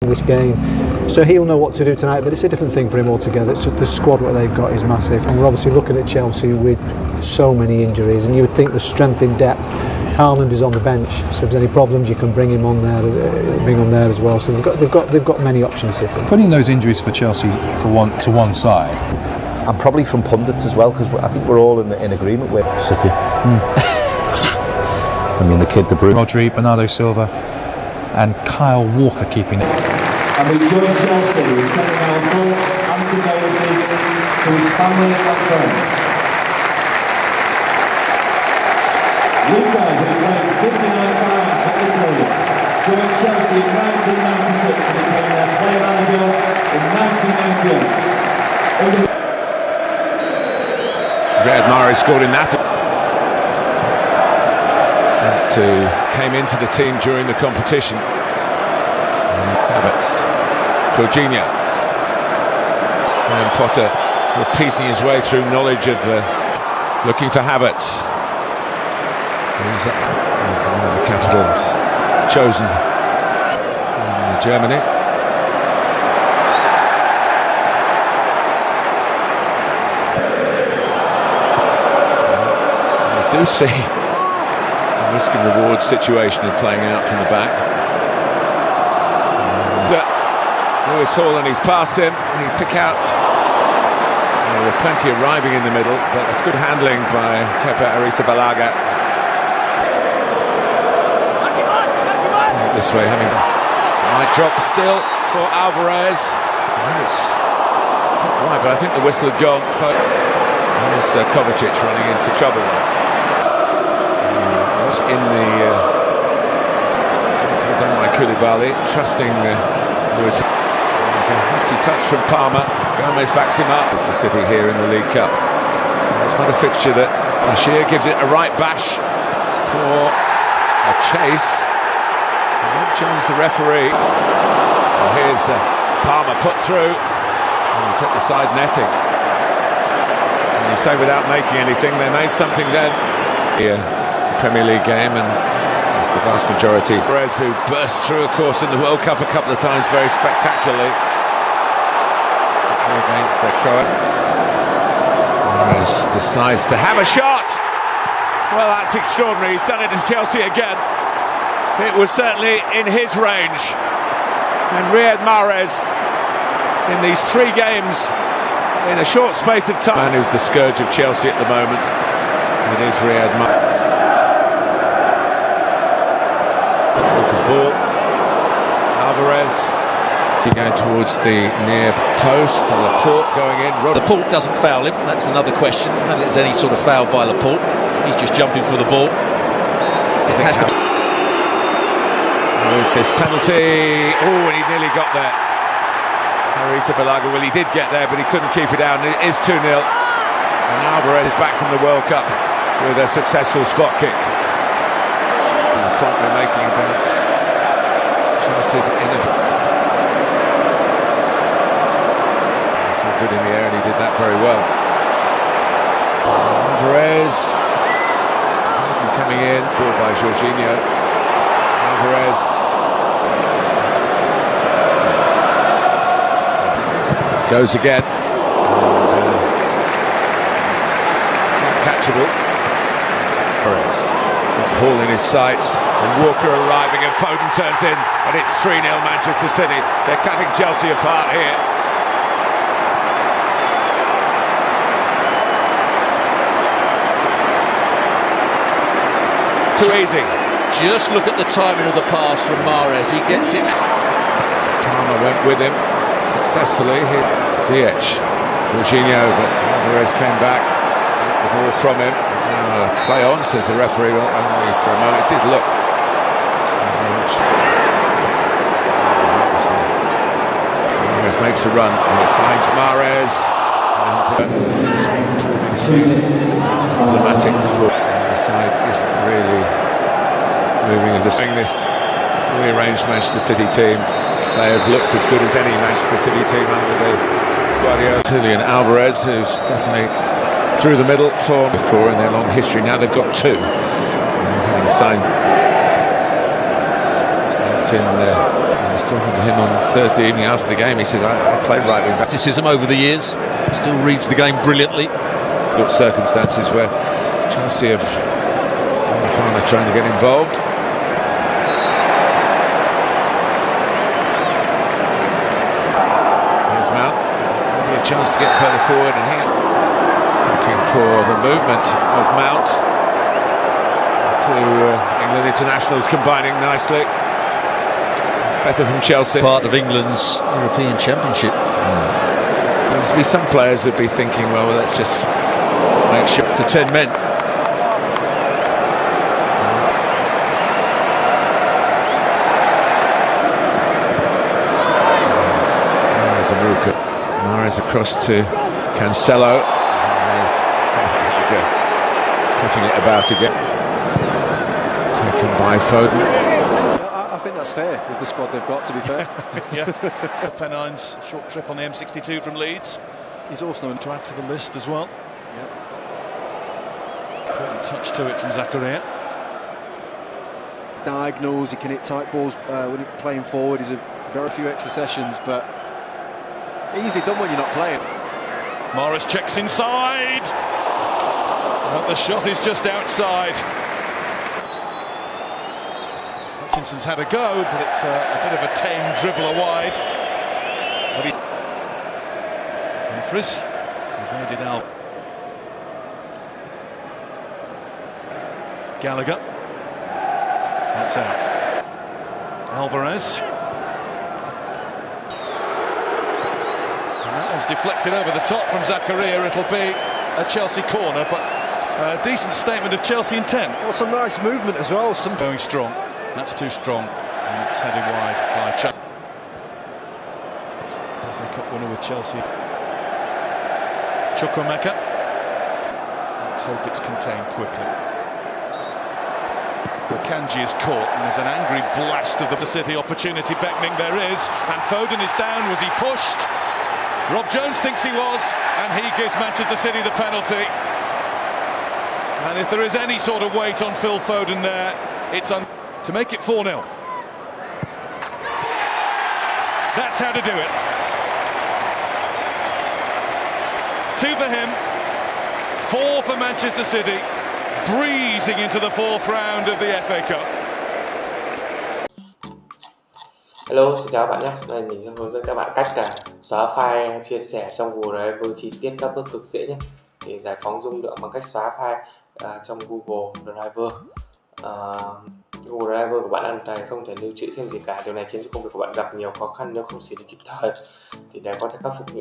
this game, so he'll know what to do tonight, but it's a different thing for him altogether. The squad what they've got is massive, and we're obviously looking at Chelsea with so many injuries, and you would think the strength in depth. Haaland is on the bench, so if there's any problems you can bring him on there, as well. So they've got many options. City. Putting those injuries for Chelsea to one side, and probably from pundits as well, because I think we're all in agreement with City. I mean, the kid, De Bruyne, Rodri, Bernardo Silva, and Kyle Walker keeping it. And we join Chelsea with sending our thoughts and condolences to his family and friends. Luca, who played 59 times for Italy, joined Chelsea in 1996 and became their player manager in 1998. Riyad Mahrez scored in that. Came into the team during the competition. Havertz, Jorginho, and Potter piecing his way through knowledge of looking for Havertz. He's one of the capitals chosen in Germany. I do see risk and reward situation of playing out from the back. Lewis Hall, and he's past him. He pick out. There were plenty arriving in the middle, but it's good handling by Kepa Arrizabalaga. This way, having might drop still for Alvarez. I think it's not right, but I think the whistle had gone. There's Kovacic running into trouble there. In the done by Koulibaly, trusting Lewis. There's a hefty touch from Palmer. Gomez backs him up. It's a City here in the League Cup, so it's not a fixture that Bashir gives it a right bash for a chase. And Rob Jones, the referee. Well, here's Palmer put through, and he's hit the side netting. And you say without making anything, they made something then. Premier League game, and it's the vast majority. Perez, who burst through, of course, in the World Cup a couple of times very spectacularly against the Croat. Perez decides to have a shot. Well, that's extraordinary. He's done it to Chelsea again. It was certainly in his range. And Riyad Mahrez, in these 3 games, in a short space of time, man who's the scourge of Chelsea at the moment. It is Riyad Mahrez. Ball. Alvarez going towards the near post. Laporte going in. Laporte doesn't foul him. That's another question. I don't think there's any sort of foul by Laporte. He's just jumping for the ball. It has to be. With this penalty. Oh, and he nearly got there. Arrizabalaga, well, he did get there, but he couldn't keep it down. It is 2-0. And Alvarez is back from the World Cup with a successful spot kick. The point they're making about Chelsea's so good in the air, and he did that very well. Alvarez coming in, ball by Jorginho. Alvarez goes again. Not catchable. Alvarez. Hall in his sights, and Walker arriving, and Foden turns in, and it's 3-0 Manchester City. They're cutting Chelsea apart here. Too easy. Just look at the timing of the pass from Mahrez. He gets it. Palmer went with him successfully. Ziyech, Jorginho, but Alvarez came back, the ball from him. Play on, says the referee, only for a moment. It did look. Mahrez makes a run, and he finds Mahrez. And it's problematic for the side isn't really moving as a saying this rearranged Manchester City team. They have looked as good as any Manchester City team under the Guardiola. Julian Alvarez, who's definitely through the middle for before in their long history. Now they've got 2. Having signed captain, I was talking to him on Thursday evening after the game. He said, I played right wing back. Criticism over the years, still reads the game brilliantly. Good circumstances where Chelsea have kind of trying to get involved. Here's Mount, maybe a chance to get further forward, and here looking for the movement of Mount. Two England internationals combining nicely. It's better from Chelsea. Part of England's European Championship. There must be some players who'd be thinking, well, let's just make sure to 10 men. Mahrez across to Cancelo. Putting it about again. Taken by Foden. I think that's fair with the squad they've got, to be fair. Yeah. Pennines, short trip on the M62 from Leeds. He's also To add to the list as well. Important touch to it from Zakaria. diagonals, he can hit tight balls when he's playing forward. He's a very few extra sessions, but easily done when you're not playing. Morris checks inside. But the shot is just outside. Hutchinson's had a go, but it's a bit of a tame dribbler wide. Humphries evaded out. Gallagher. That's out. Alvarez. And that one's deflected over the top from Zakaria. It'll be a Chelsea corner, but a decent statement of Chelsea intent. Well, some nice movement as well. Going strong. That's too strong. And it's headed wide by Chelsea. FA Cup winner with Chelsea. Chukwuemeka. Let's hope it's contained quickly. Kanji is caught, and there's an angry blast of the City opportunity beckoning. There is, and Foden is down. Was he pushed? Rob Jones thinks he was, and he gives Manchester City the penalty. And if there is any sort of weight on Phil Foden there, it's to make it 4-0. That's how to do it. 2 for him, 4 for Manchester City, breezing into the 4th round of the FA Cup. Hello, xin chào các bạn nhé. Đây mình sẽ hướng dẫn các bạn cách xóa file chia sẻ trong Google Drive chi tiết các bước cực dễ nhé. Thì giải phóng dung lượng bằng cách xóa file trong Google Drive. Google Drive của bạn đang này không thể lưu trữ thêm gì cả. Điều này khiến cho công việc của bạn gặp nhiều khó khăn nếu không xử lý kịp thời. Thì để có thể khắc phục những